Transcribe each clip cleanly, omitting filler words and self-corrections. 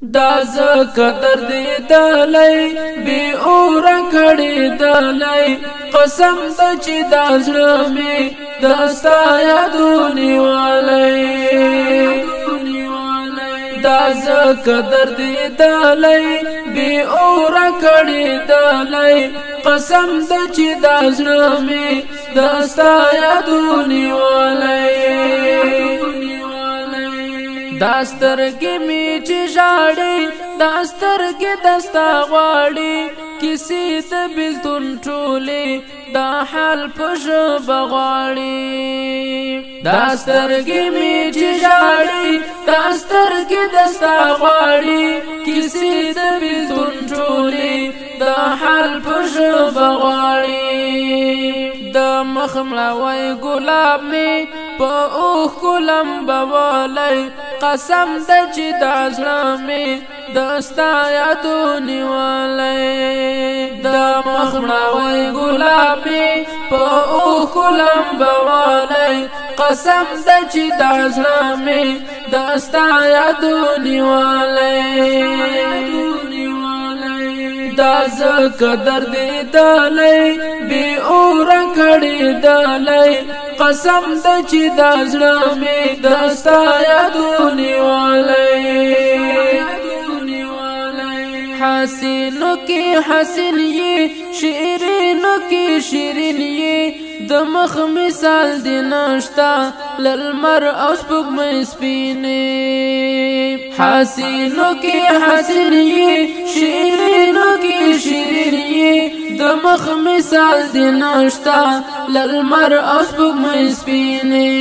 دا زکه درد دلی بی اور کړي دلی قسم د چې د زړه می دستا یادونی والي دا زکه درد دلی بی اور کړي دلی قسم د چې د زړه می دستا یادونی والي داستر کې می چې ژاړي داستر کې دستا غواړي کسی ته بلتون ټولي دا حال پښ بغواړي داستر کې می چې ژاړي داستر کې دستا غواړي کسی ته بلتون ټولي دا حال پښ بغواړي د مخملا وای ګلاب می په اوخ کلم بوالای قسم د چې د زړه می دستا یادونی والي د مخملا وای ګلاب می په اوخ کلم بوالای قسم د چې د زړه می دستا یادونی والي دا زکه درد دلی بی اور کړي دلی قسم د چې د زړه می دستا یادونی والي حسینو کې حسین یې شیرینو کې شیرین یې د مخ مثال دی نشتا للمر او سپوږمۍ سپینې حسینو کې حسین یې شیرینو کې شیرین یې د مخ مثال دی نشتا للمر او سپوږمۍ سپینې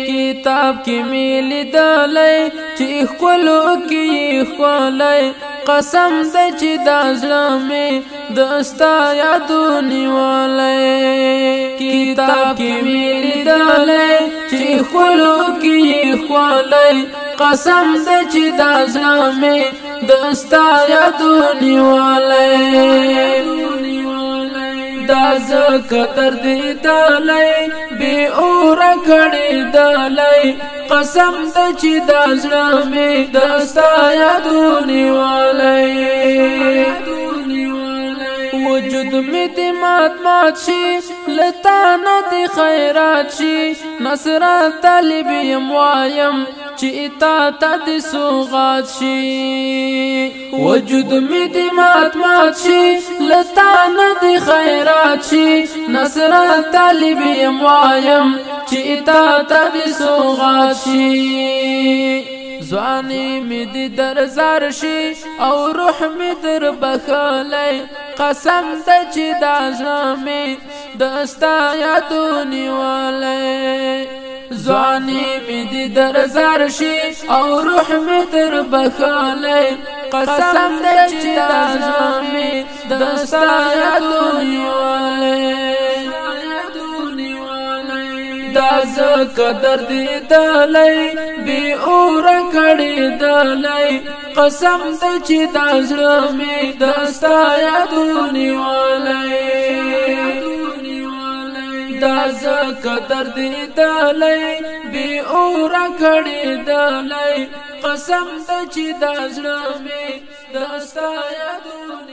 کتاب کې می لیدلی چې ښکلو کې ښکلی قسم د چې د زړه می دستا یادونی والي کتاب کې می لیدلی چې ښکلو کې ښکلی قسم د چې د زړه می دستا یادونی والي دا زکه درد دلی بی اور کړي دلی قسم د چې د زړه می دستا یادونی والي وجود می دی مات شي لتا نه دی خیرات شي نصرت طالب یم وایم چې تا ته د سوغات شي وجود می دی مات شي لتا نه دی خیرات شي نصرت طالب یم وایم چې تا ته د سوغات شي ځواني می دی در زار شي او روح می در بخلی قسم د چې د زړه می دستا یادونی والي ځواني می دی در زار شي او روح می در بخلی قسم د چې د زړه می دستا یادونی والي دا زکه درد دلی بی اور کړي دلی قسم د چې د زړه می دستا یادونی والي دا زکه درد دلی بی اور کړي دلی قسم د چې د زړه می دستا یادونی